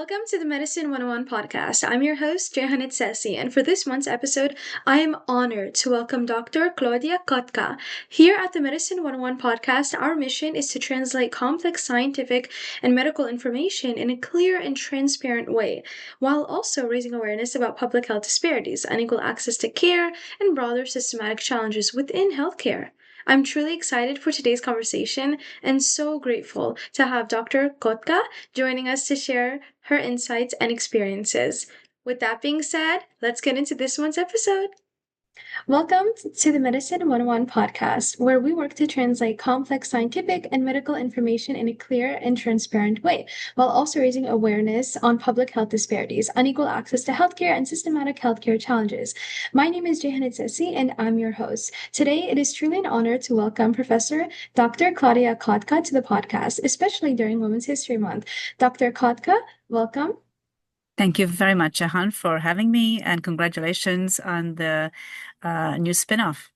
Welcome to the Medicine 101 podcast. I'm your host, Jehanit Sesi, and for this month's episode, I am honored to welcome Dr. Claudia Cotca. Here at the Medicine 101 podcast, our mission is to translate complex scientific and medical information in a clear and transparent way, while also raising awareness about public health disparities, unequal access to care, and broader systematic challenges within healthcare. I'm truly excited for today's conversation and so grateful to have Dr. Kotka joining us to share her insights and experiences. With that being said, let's get into this month's episode. Welcome to the Medicine 101 podcast, where we work to translate complex scientific and medical information in a clear and transparent way, while also raising awareness on public health disparities, unequal access to healthcare, and systematic healthcare challenges. My name is Jehanit Sesi, and I'm your host. Today, it is truly an honor to welcome Professor Dr. Claudia Kotka to the podcast, especially during Women's History Month. Dr. Kotka, welcome. Thank you very much, Jahan, for having me, and congratulations on the new spinoff.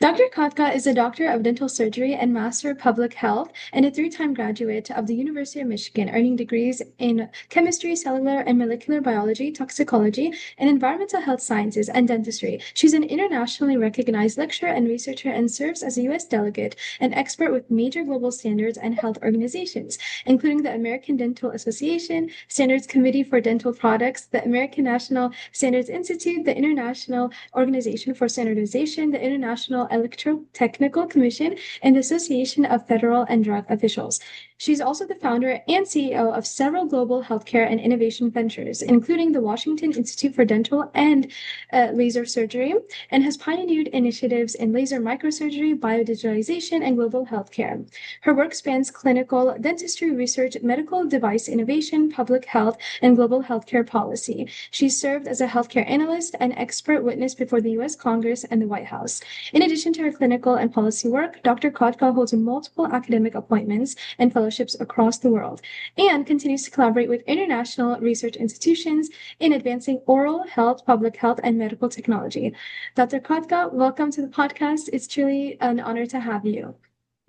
Dr. Kotka is a doctor of dental surgery and master of public health and a three-time graduate of the University of Michigan, earning degrees in chemistry, cellular and molecular biology, toxicology, and environmental health sciences and dentistry. She's an internationally recognized lecturer and researcher and serves as a U.S. delegate and expert with major global standards and health organizations, including the American Dental Association, Standards Committee for Dental Products, the American National Standards Institute, the International Organization for Standardization, the International Electrotechnical Commission, and the Association of Federal and Drug Officials. She's also the founder and CEO of several global healthcare and innovation ventures, including the Washington Institute for Dental and Laser Surgery, and has pioneered initiatives in laser microsurgery, biodigitalization, and global healthcare. Her work spans clinical dentistry research, medical device innovation, public health, and global healthcare policy. She served as a healthcare analyst and expert witness before the U.S. Congress and the White House. In addition to her clinical and policy work, Dr. Kotka holds multiple academic appointments and fellowships across the world and continues to collaborate with international research institutions in advancing oral health, public health, and medical technology. Dr. Kotka, welcome to the podcast. It's truly an honor to have you.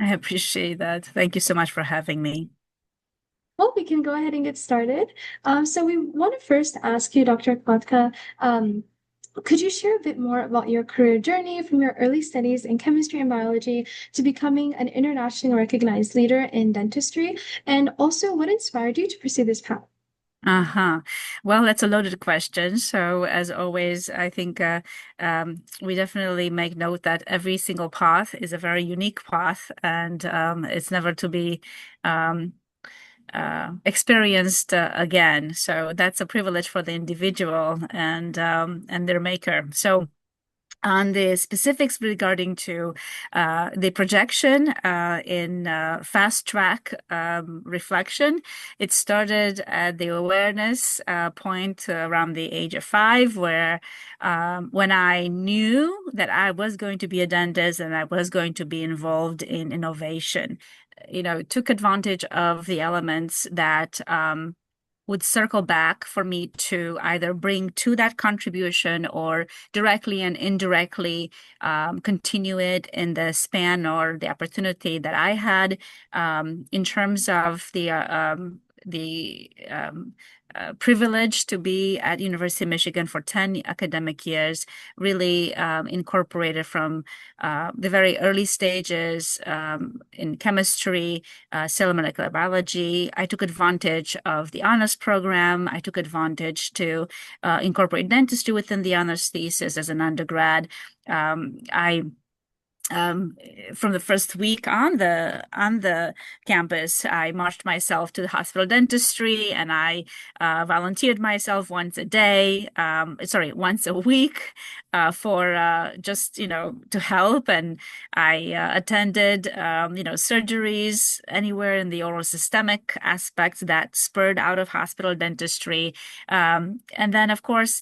I appreciate that. Thank you so much for having me. Well, we can go ahead and get started. So we want to first ask you, Dr. Kotka, could you share a bit more about your career journey from your early studies in chemistry and biology to becoming an internationally recognized leader in dentistry? And also, what inspired you to pursue this path? Well, that's a loaded question. So, as always, I think we definitely make note that every single path is a very unique path, and it's never to be experienced again. So that's a privilege for the individual and their maker. So on the specifics regarding to the projection in fast track reflection, it started at the awareness point around the age of 5, where when I knew that I was going to be a dentist and I was going to be involved in innovation, took advantage of the elements that would circle back for me to either bring to that contribution or directly and indirectly continue it in the span or the opportunity that I had in terms of the privilege to be at University of Michigan for 10 academic years, really incorporated from the very early stages in chemistry, cellular molecular biology. I took advantage of the honors program. I took advantage to incorporate dentistry within the honors thesis as an undergrad. From the first week on the campus, I marched myself to the hospital dentistry, and I volunteered myself once a week for just to help. And I attended surgeries anywhere in the oral systemic aspects that spurred out of hospital dentistry, and then of course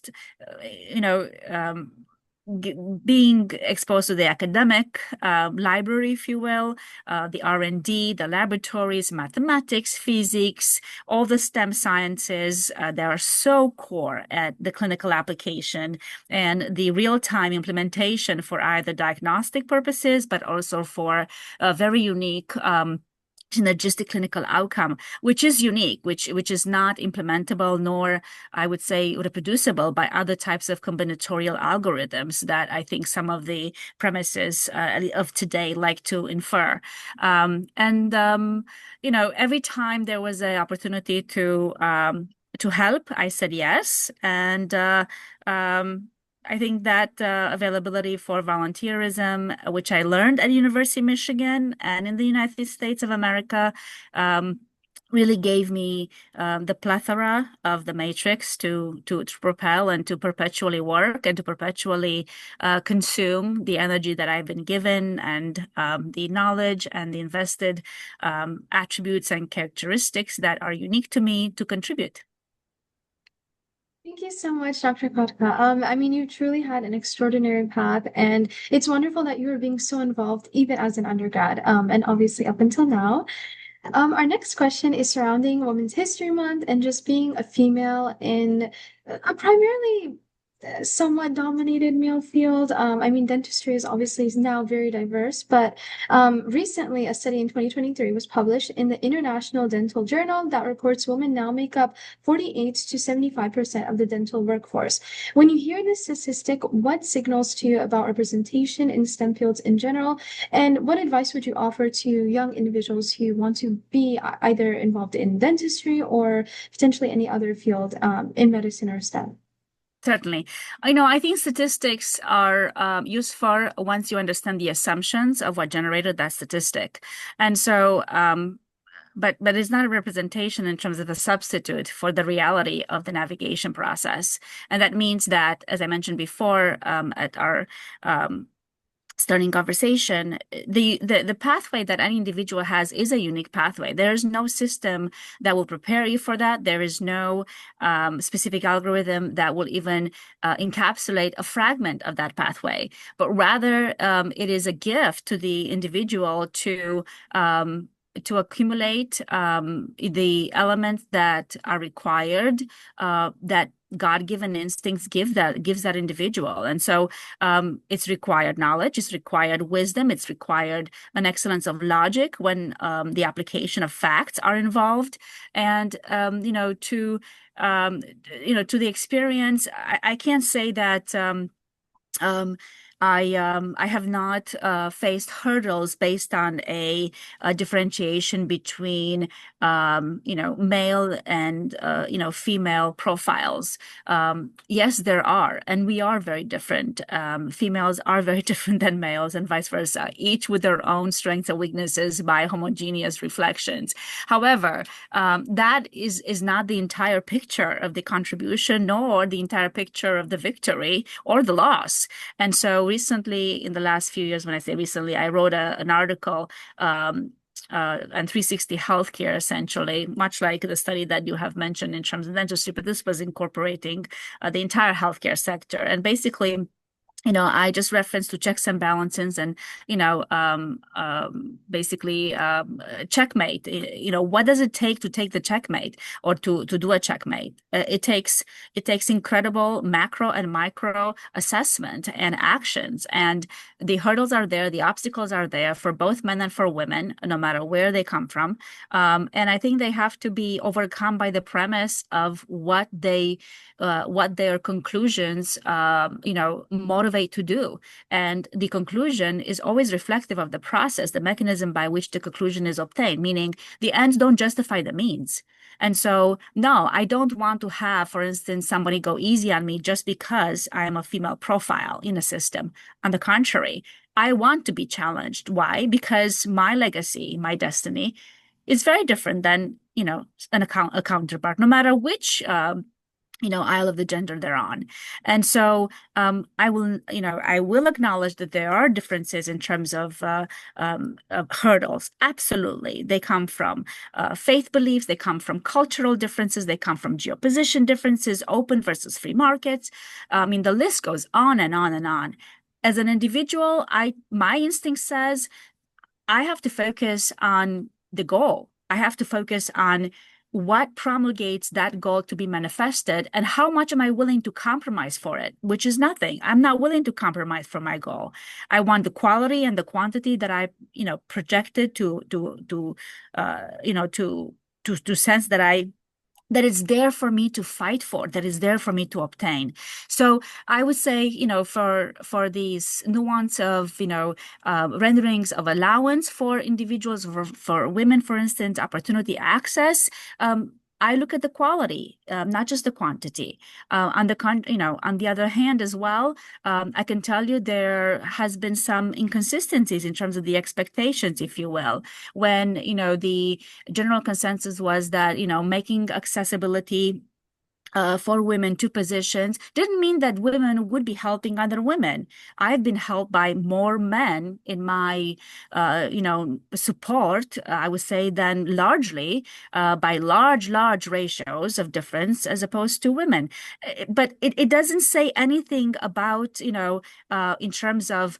being exposed to the academic library, if you will, the R&D, the laboratories, mathematics, physics, all the STEM sciences, they are so core at the clinical application and the real-time implementation for either diagnostic purposes, but also for very unique synergistic clinical outcome, which is unique, which is not implementable nor, I would say, reproducible by other types of combinatorial algorithms that I think some of the premises of today like to infer. Every time there was an opportunity to help, I said yes, and I think that availability for volunteerism, which I learned at University of Michigan and in the United States of America, um, really gave me the plethora of the matrix to propel and to perpetually work and to perpetually consume the energy that I've been given and the knowledge and the invested attributes and characteristics that are unique to me to contribute. Thank you so much, Dr. Kotka. I mean, you truly had an extraordinary path, and it's wonderful that you were being so involved even as an undergrad, and obviously up until now. Our next question is surrounding Women's History Month and just being a female in a primarily somewhat dominated male field. I mean, dentistry is now very diverse, but recently a study in 2023 was published in the International Dental Journal that reports women now make up 48 to 75% of the dental workforce. When you hear this statistic, what signals to you about representation in STEM fields in general, and what advice would you offer to young individuals who want to be either involved in dentistry or potentially any other field in medicine or STEM? Certainly. I think statistics are useful once you understand the assumptions of what generated that statistic. And so, but it's not a representation in terms of a substitute for the reality of the navigation process. And that means that, as I mentioned before, at our starting conversation, the pathway that any individual has is a unique pathway. There is no system that will prepare you for that. There is no specific algorithm that will even encapsulate a fragment of that pathway, but rather it is a gift to the individual to accumulate the elements that are required that God-given instincts gives that individual. And so it's required knowledge, it's required wisdom, it's required an excellence of logic when the application of facts are involved. And to the experience, I can't say that um, I have not faced hurdles based on a differentiation between male and female profiles. Yes, there are, and we are very different. Females are very different than males, and vice versa, each with their own strengths and weaknesses by homogeneous reflections. However, that is not the entire picture of the contribution, nor the entire picture of the victory or the loss. And so recently, in the last few years, when I say recently, I wrote an article on 360 healthcare, essentially, much like the study that you have mentioned in terms of dentistry, but this was incorporating the entire healthcare sector. And basically, I just referenced to checks and balances and, basically checkmate. What does it take to take the checkmate or to do a checkmate? It takes incredible macro and micro assessment and actions. And the hurdles are there, the obstacles are there for both men and for women, no matter where they come from. And I think they have to be overcome by the premise of what their conclusions, motivate to do. And the conclusion is always reflective of the process, the mechanism by which the conclusion is obtained, meaning the ends don't justify the means. And so, no, I don't want to have, for instance, somebody go easy on me just because I am a female profile in a system. On the contrary, I want to be challenged. Why? Because my legacy, my destiny is very different than, a counterpart, no matter which aisle of the gender they're on. And so I will acknowledge that there are differences in terms of hurdles. Absolutely. They come from faith beliefs, they come from cultural differences, they come from geoposition differences, open versus free markets. I mean, the list goes on and on and on. As an individual, my instinct says I have to focus on the goal. I have to focus on what promulgates that goal to be manifested, and how much am I willing to compromise for it, which is nothing. I'm not willing to compromise for my goal. I want the quality and the quantity that I, projected to sense that it's there for me to fight for, that is there for me to obtain. So I would say, for these nuance of, renderings of allowance for individuals, for women, for instance, opportunity access, I look at the quality, not just the quantity. On the other hand, as well, I can tell you there has been some inconsistencies in terms of the expectations, if you will, when the general consensus was that making accessibility for women to positions didn't mean that women would be helping other women. I've been helped by more men in my, support, I would say, than largely by large ratios of difference as opposed to women. But it doesn't say anything about, in terms of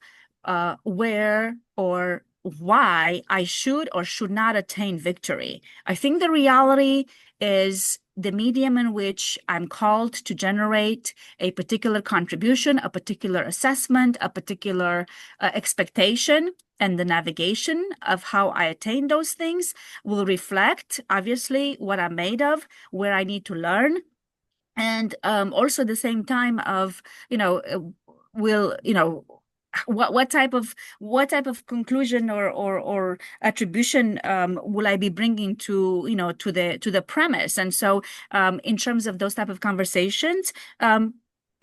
where or why I should or should not attain victory. I think the reality is the medium in which I'm called to generate a particular contribution, a particular assessment, a particular expectation, and the navigation of how I attain those things will reflect, obviously, what I'm made of, where I need to learn, and also at the same time of will what type of conclusion or attribution will I be bringing to the premise. And so in terms of those type of conversations,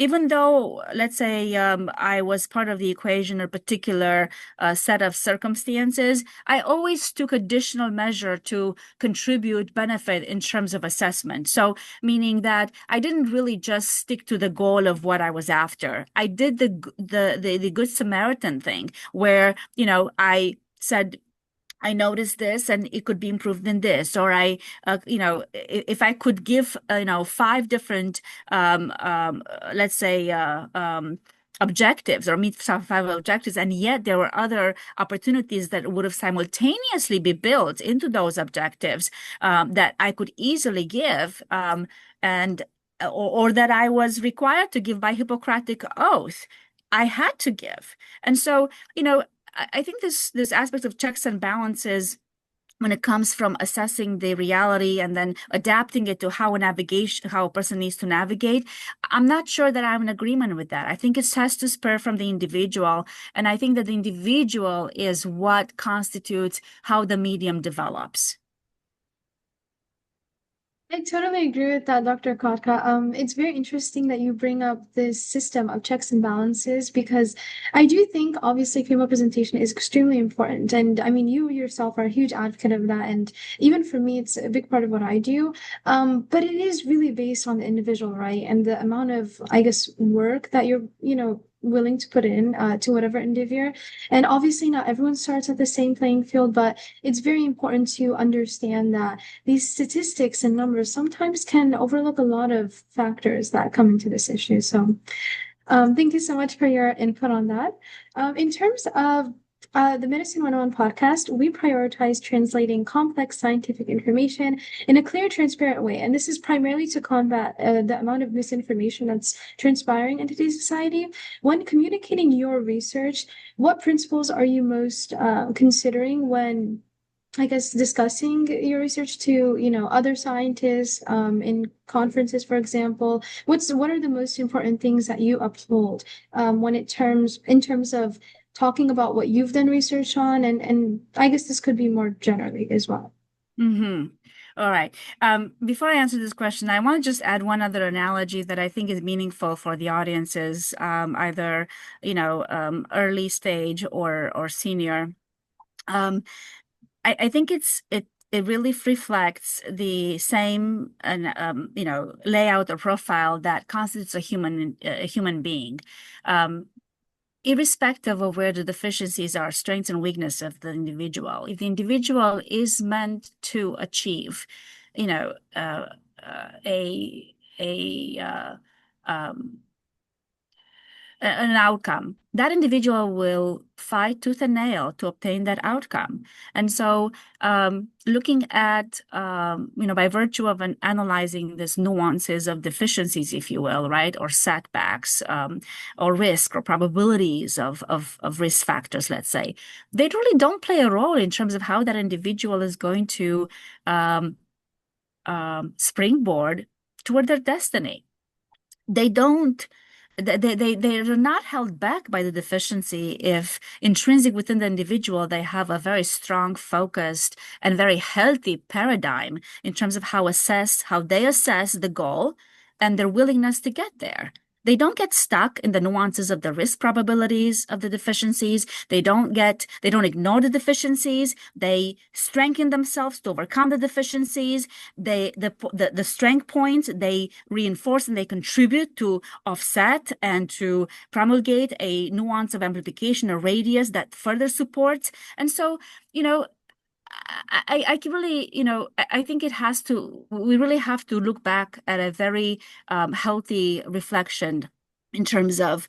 even though, let's say, I was part of the equation or particular set of circumstances, I always took additional measure to contribute benefit in terms of assessment. So meaning that I didn't really just stick to the goal of what I was after. I did the Good Samaritan thing where, I said, I noticed this and it could be improved in this, or if I could give, five different, let's say, objectives or meet some five objectives, and yet there were other opportunities that would have simultaneously be built into those objectives that I could easily give, and or that I was required to give by Hippocratic oath. I had to give. And so, I think this aspect of checks and balances when it comes from assessing the reality and then adapting it to how a person needs to navigate, I'm not sure that I'm in agreement with that. I think it has to spur from the individual, and I think that the individual is what constitutes how the medium develops. I totally agree with that, Dr. Kotka. It's very interesting that you bring up this system of checks and balances because I do think obviously female representation is extremely important. And I mean, you yourself are a huge advocate of that. And even for me, it's a big part of what I do. But it is really based on the individual, right? And the amount of, I guess, work that you're, willing to put in to whatever endeavor. And obviously, not everyone starts at the same playing field, but it's very important to understand that these statistics and numbers sometimes can overlook a lot of factors that come into this issue. So, thank you so much for your input on that. In terms of the Medicine 101 podcast, we prioritize translating complex scientific information in a clear, transparent way. And this is primarily to combat the amount of misinformation that's transpiring in today's society. When communicating your research, what principles are you most considering when I guess discussing your research to, other scientists in conferences, for example? What are the most important things that you uphold when in terms of talking about what you've done research on, and I guess this could be more generally as well. Mm-hmm. All right. Before I answer this question, I want to just add one other analogy that I think is meaningful for the audiences, either, early stage or senior. I think it really reflects the same layout or profile that constitutes a human being. Irrespective of where the deficiencies are, strengths and weakness of the individual, if the individual is meant to achieve, a um, an outcome, that individual will fight tooth and nail to obtain that outcome. And so, looking at, by virtue of analyzing these nuances of deficiencies, if you will, right, or setbacks, or risk or probabilities of risk factors, let's say, they really don't play a role in terms of how that individual is going to um, springboard toward their destiny. They don't they're not held back by the deficiency if intrinsic within the individual they have a very strong, focused, and very healthy paradigm in terms of how they assess the goal and their willingness to get there. They don't get stuck in the nuances of the risk probabilities of the deficiencies. They don't ignore the deficiencies. They strengthen themselves to overcome the deficiencies. The strength points, they reinforce and they contribute to offset and to promulgate a nuance of amplification or radius that further supports. And so, I can really, I think we really have to look back at a very healthy reflection in terms of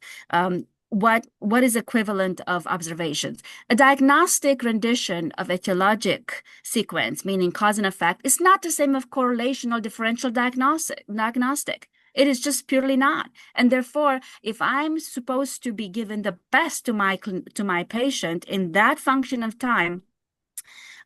what is equivalent of observations. A diagnostic rendition of etiologic sequence, meaning cause and effect, is not the same of correlational differential diagnostic. It is just purely not. And therefore, if I'm supposed to be given the best to my patient in that function of time,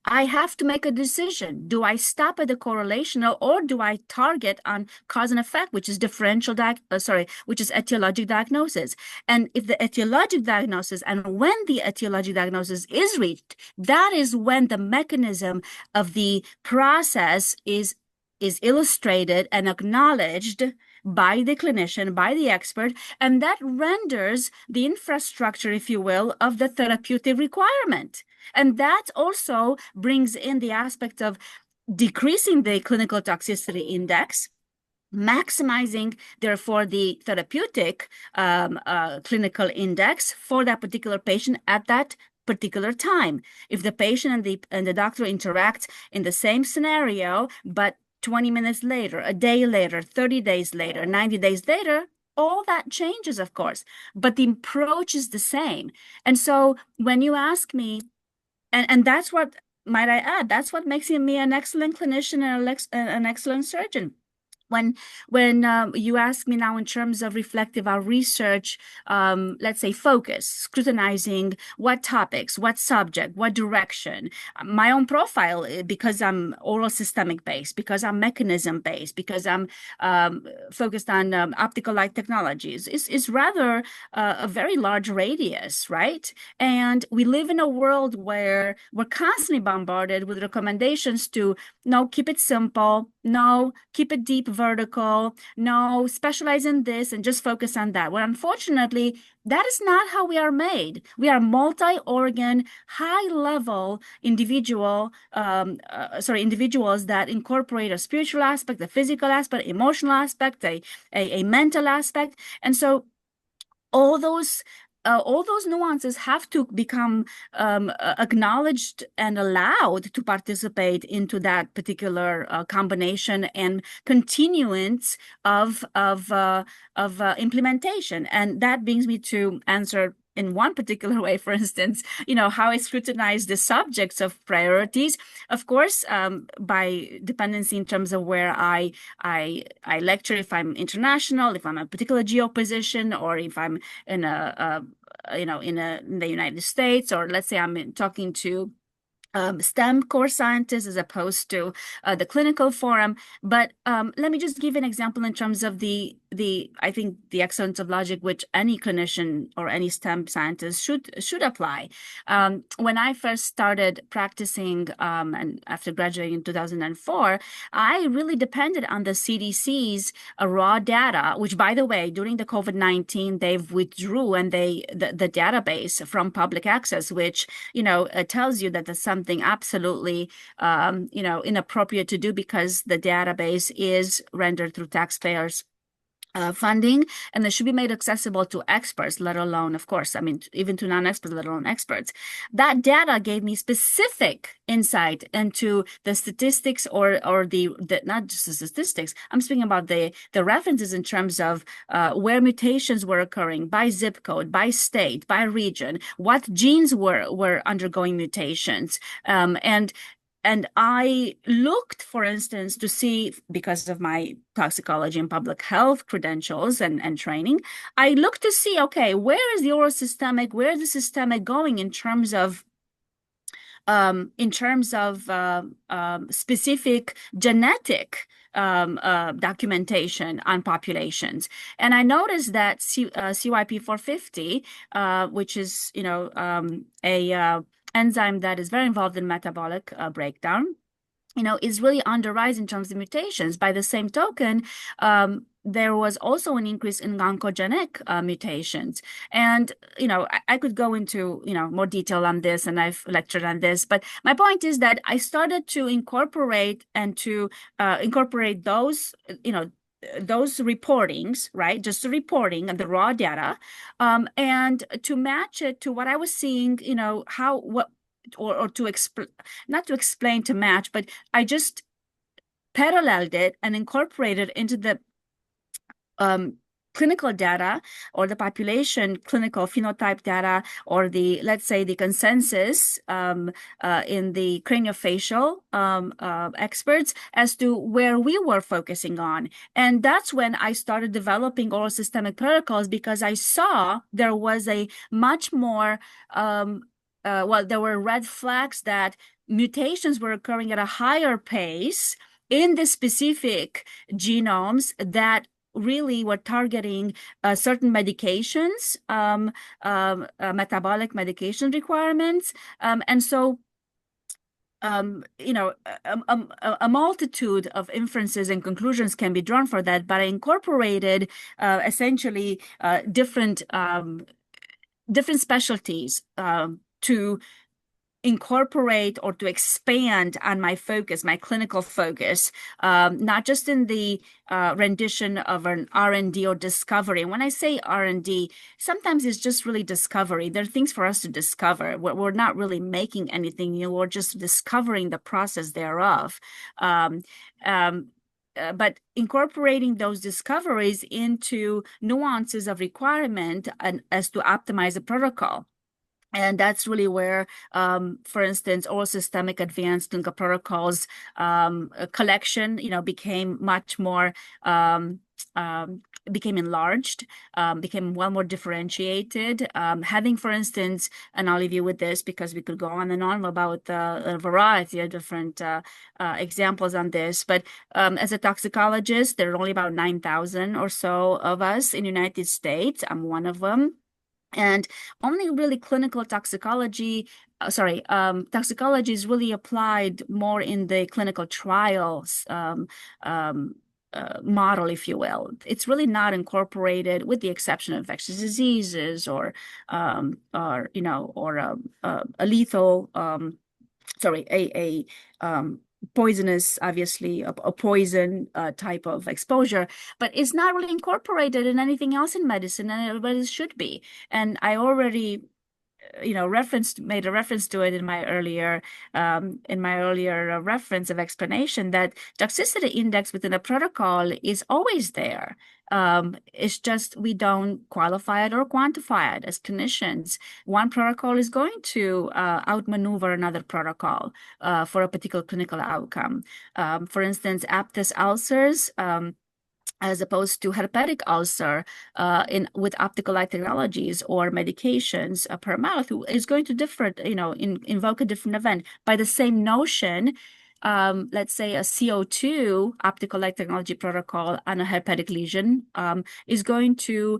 I have to make a decision. Do I stop at the correlational or do I target on cause and effect, which is which is etiologic diagnosis? And if the etiologic diagnosis and when the etiologic diagnosis is reached, that is when the mechanism of the process is illustrated and acknowledged by the clinician, by the expert, and that renders the infrastructure, if you will, of the therapeutic requirement. And that also brings in the aspect of decreasing the clinical toxicity index, maximizing, therefore, the therapeutic clinical index for that particular patient at that particular time. If the patient and the doctor interact in the same scenario, but 20 minutes later, a day later, 30 days later, 90 days later, all that changes, of course, but the approach is the same. And so when you ask me, and that's what, might I add, that's what makes me an excellent clinician and an excellent surgeon. When you ask me now in terms of reflective our research, let's say focus, scrutinizing what topics, what subject, what direction, my own profile, because I'm oral systemic based, because I'm mechanism based, because I'm focused on optical light technologies, is rather a very large radius, right? And we live in a world where we're constantly bombarded with recommendations to no, keep it simple, no, keep it deep vertical, no, specialize in this and just focus on that. Well, unfortunately, that is not how we are made. We are multi-organ, high-level individuals that incorporate a spiritual aspect, a physical aspect, emotional aspect, a mental aspect. And so all those nuances have to become acknowledged and allowed to participate into that particular combination and continuance of implementation. And that brings me to answer in one particular way, for instance, how I scrutinize the subjects of priorities. Of course, by dependency in terms of where I lecture, if I'm international, if I'm a particular geo position, or if I'm in in the United States, or let's say I'm talking to STEM core scientists as opposed to the clinical forum. But let me just give an example in terms of I think the excellence of logic which any clinician or any STEM scientist should apply. When I first started practicing and after graduating in 2004, I really depended on the CDC's raw data, which, by the way, during the COVID-19, they've withdrew and the database from public access, which tells you that there's something absolutely inappropriate to do because the database is rendered through taxpayers' funding, and they should be made accessible to experts, let alone, of course, I mean, even to non-experts, let alone experts. That data gave me specific insight into the statistics or the not just the statistics. I'm speaking about the references in terms of where mutations were occurring by zip code, by state, by region, what genes were undergoing mutations, and I looked, for instance, to see, because of my toxicology and public health credentials and training, I looked to see, okay, where is the oral systemic, where is the systemic going in terms of specific genetic documentation on populations. And I noticed that CYP450, which is, a enzyme that is very involved in metabolic breakdown, is really on the rise in terms of mutations. By the same token, there was also an increase in oncogenic mutations. And, I could go into, more detail on this, and I've lectured on this, but my point is that I started to incorporate those, those reportings, right? Just the reporting and the raw data, and to match it to what I was seeing, or to explain, not to explain, to match, but I just paralleled it and incorporated into the clinical data, or the population clinical phenotype data, or let's say the consensus in the craniofacial experts as to where we were focusing on. And that's when I started developing oral systemic protocols, because I saw there was a much more there were red flags that mutations were occurring at a higher pace in the specific genomes that really were targeting certain medications, metabolic medication requirements. And so, a multitude of inferences and conclusions can be drawn for that, but I incorporated essentially different specialties to incorporate or to expand on my focus, my clinical focus, not just in the rendition of an R&D or discovery. And when I say R&D, sometimes it's just really discovery. There are things for us to discover. We're not really making anything new. We're just discovering the process thereof. But incorporating those discoveries into nuances of requirement and as to optimize the protocol. And that's really where, for instance, oral systemic advanced clinical protocols collection, became much more, became enlarged, became well more differentiated. Having, for instance, and I'll leave you with this because we could go on and on about a variety of different examples on this. But as a toxicologist, there are only about 9,000 or so of us in the United States. I'm one of them. And only really clinical toxicology, toxicology is really applied more in the clinical trials model, if you will. It's really not incorporated, with the exception of infectious diseases or a lethal, poisonous, obviously, a poison type of exposure, but it's not really incorporated in anything else in medicine, and it should be. And I already made a reference to it in my earlier reference of explanation, that toxicity index within a protocol is always there. It's just we don't qualify it or quantify it as clinicians. One protocol is going to outmaneuver another protocol for a particular clinical outcome. For instance, aphthous ulcers, as opposed to herpetic ulcer with optical light technologies or medications per mouth, is going to differ, invoke a different event. By the same notion, let's say a CO2 optical light technology protocol on a herpetic lesion is going to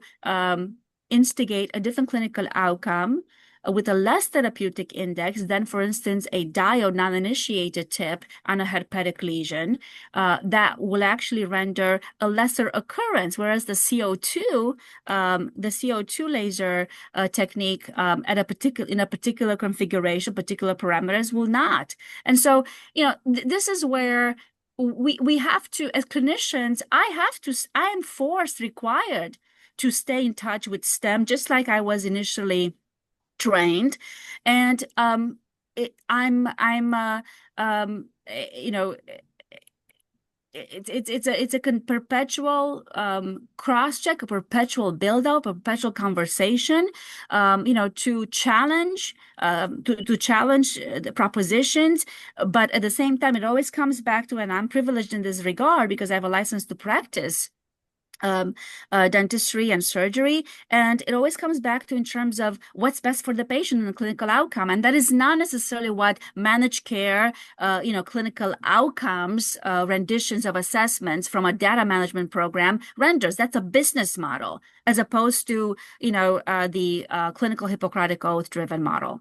instigate a different clinical outcome with a less therapeutic index than, for instance, a diode non-initiated tip on a herpetic lesion that will actually render a lesser occurrence, whereas the CO2 laser technique in a particular configuration, particular parameters will not. And so, this is where we have to, as clinicians, I am forced, required to stay in touch with STEM, just like I was initially trained. And you know, it's a perpetual cross check, a perpetual build up, a perpetual conversation, to challenge the propositions. But at the same time, it always comes back to, and I'm privileged in this regard because I have a license to practice um, dentistry and surgery. And it always comes back to in terms of what's best for the patient and the clinical outcome. And that is not necessarily what managed care, clinical outcomes, renditions of assessments from a data management program renders. That's a business model as opposed to, the clinical Hippocratic Oath driven model.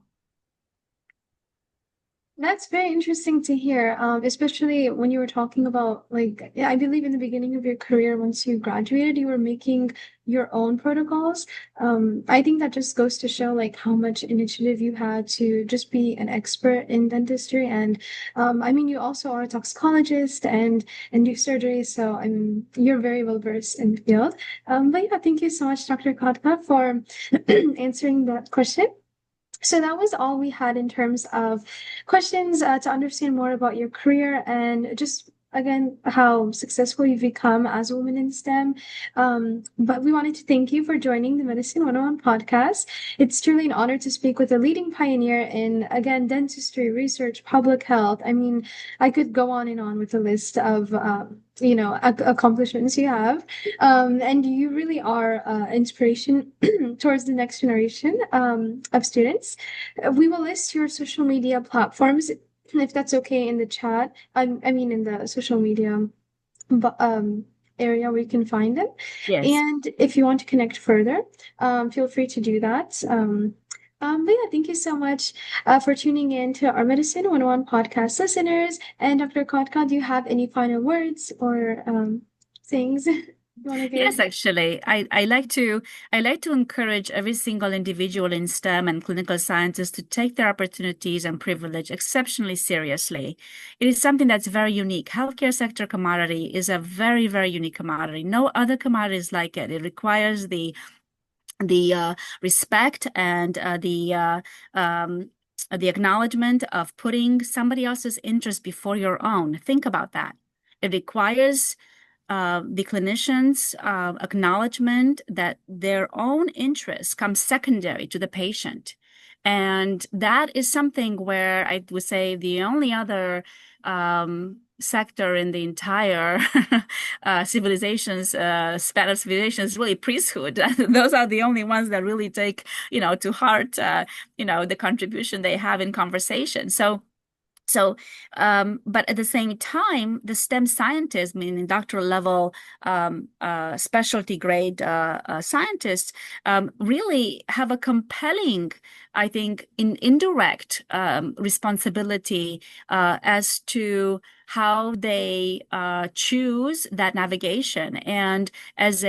That's very interesting to hear, especially when you were talking about, like, yeah, I believe in the beginning of your career, once you graduated, you were making your own protocols. I think that just goes to show like how much initiative you had to just be an expert in dentistry. And I mean, you also are a toxicologist and do surgery, so I mean, you're very well versed in the field. But yeah, thank you so much, Dr. Kotka, for answering that question. So that was all we had in terms of questions to understand more about your career and just again how successful you've become as a woman in STEM. But we wanted to thank you for joining the Medicine 101 podcast. It's truly an honor to speak with a leading pioneer in again dentistry, research, public health. I mean, I could go on and on with a list of accomplishments you have. And you really are inspiration towards the next generation of students. We will list your social media platforms if that's okay in the chat. I mean, in the social media area where you can find them. Yes. And if you want to connect further, feel free to do that. But yeah, thank you so much for tuning in to our Medicine 101 podcast listeners. And Dr. Kotka, do you have any final words or things you want to give? Yes, actually, I like to encourage every single individual in STEM and clinical sciences to take their opportunities and privilege exceptionally seriously. It is something that's very unique. Healthcare sector commodity is a very, very unique commodity. No other commodity is like it. It requires the respect and the acknowledgement of putting somebody else's interest before your own. Think about that. It requires the clinician's acknowledgement that their own interests come secondary to the patient. And that is something where I would say the only other sector in the entire civilizations, span of civilization is really priesthood. Those are the only ones that really take, to heart, the contribution they have in conversation. But at the same time, the STEM scientists, meaning doctoral level, specialty grade scientists, really have a compelling, I think, indirect responsibility as to how they choose that navigation. And as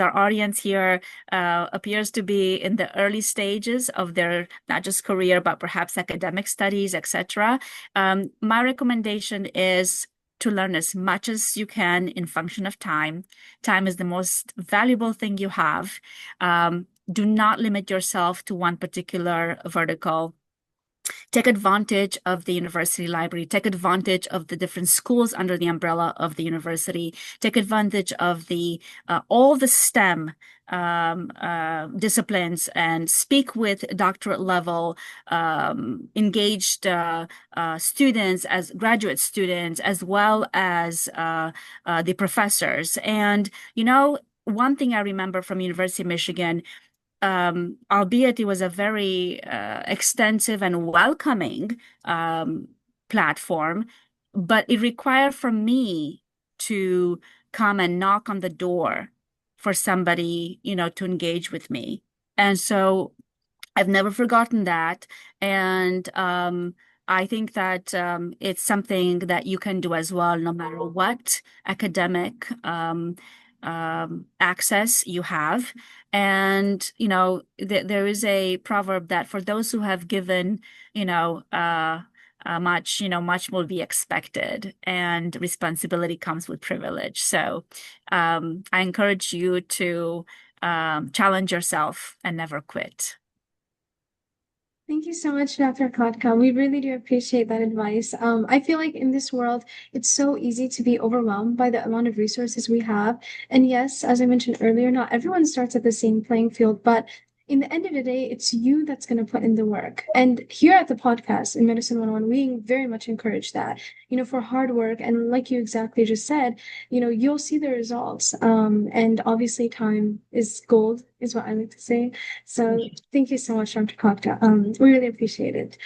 our audience here appears to be in the early stages of their not just career, but perhaps academic studies, etc. My recommendation is to learn as much as you can in function of time. Time is the most valuable thing you have. Do not limit yourself to one particular vertical. Take advantage of the university library, take advantage of the different schools under the umbrella of the university, take advantage of the all the STEM disciplines and speak with doctorate level engaged students as graduate students as well as the professors. And one thing I remember from University of Michigan, albeit it was a very extensive and welcoming platform, but it required from me to come and knock on the door for somebody, to engage with me. And so I've never forgotten that. And I think that it's something that you can do as well, no matter what academic access you have. And, there is a proverb that for those who have given, much will be expected, and responsibility comes with privilege. So I encourage you to challenge yourself and never quit. Thank you so much, Dr. Kotka. We really do appreciate that advice. I feel like in this world, it's so easy to be overwhelmed by the amount of resources we have. And yes, as I mentioned earlier, not everyone starts at the same playing field, but in the end of the day, it's you that's going to put in the work. And here at the podcast in Medicine 101, we very much encourage that, for hard work. And like you exactly just said, you'll see the results. And obviously, time is gold, is what I like to say. So thank you so much, Dr. Kokta. We really appreciate it.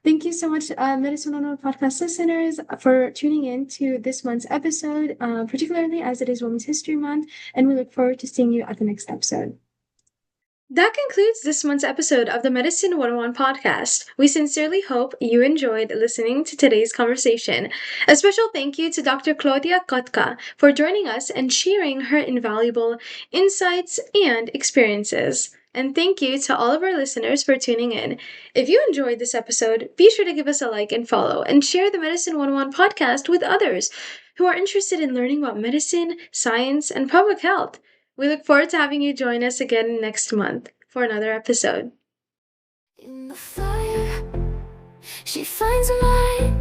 Thank you so much, Medicine on podcast listeners, for tuning in to this month's episode, particularly as it is Women's History Month, and we look forward to seeing you at the next episode. That concludes this month's episode of the Medicine 101 podcast. We sincerely hope you enjoyed listening to today's conversation. A special thank you to Dr. Claudia Cotca for joining us and sharing her invaluable insights and experiences. And thank you to all of our listeners for tuning in. If you enjoyed this episode, be sure to give us a like and follow and share the Medicine 101 podcast with others who are interested in learning about medicine, science, and public health. We look forward to having you join us again next month for another episode. In the fire, she finds a light.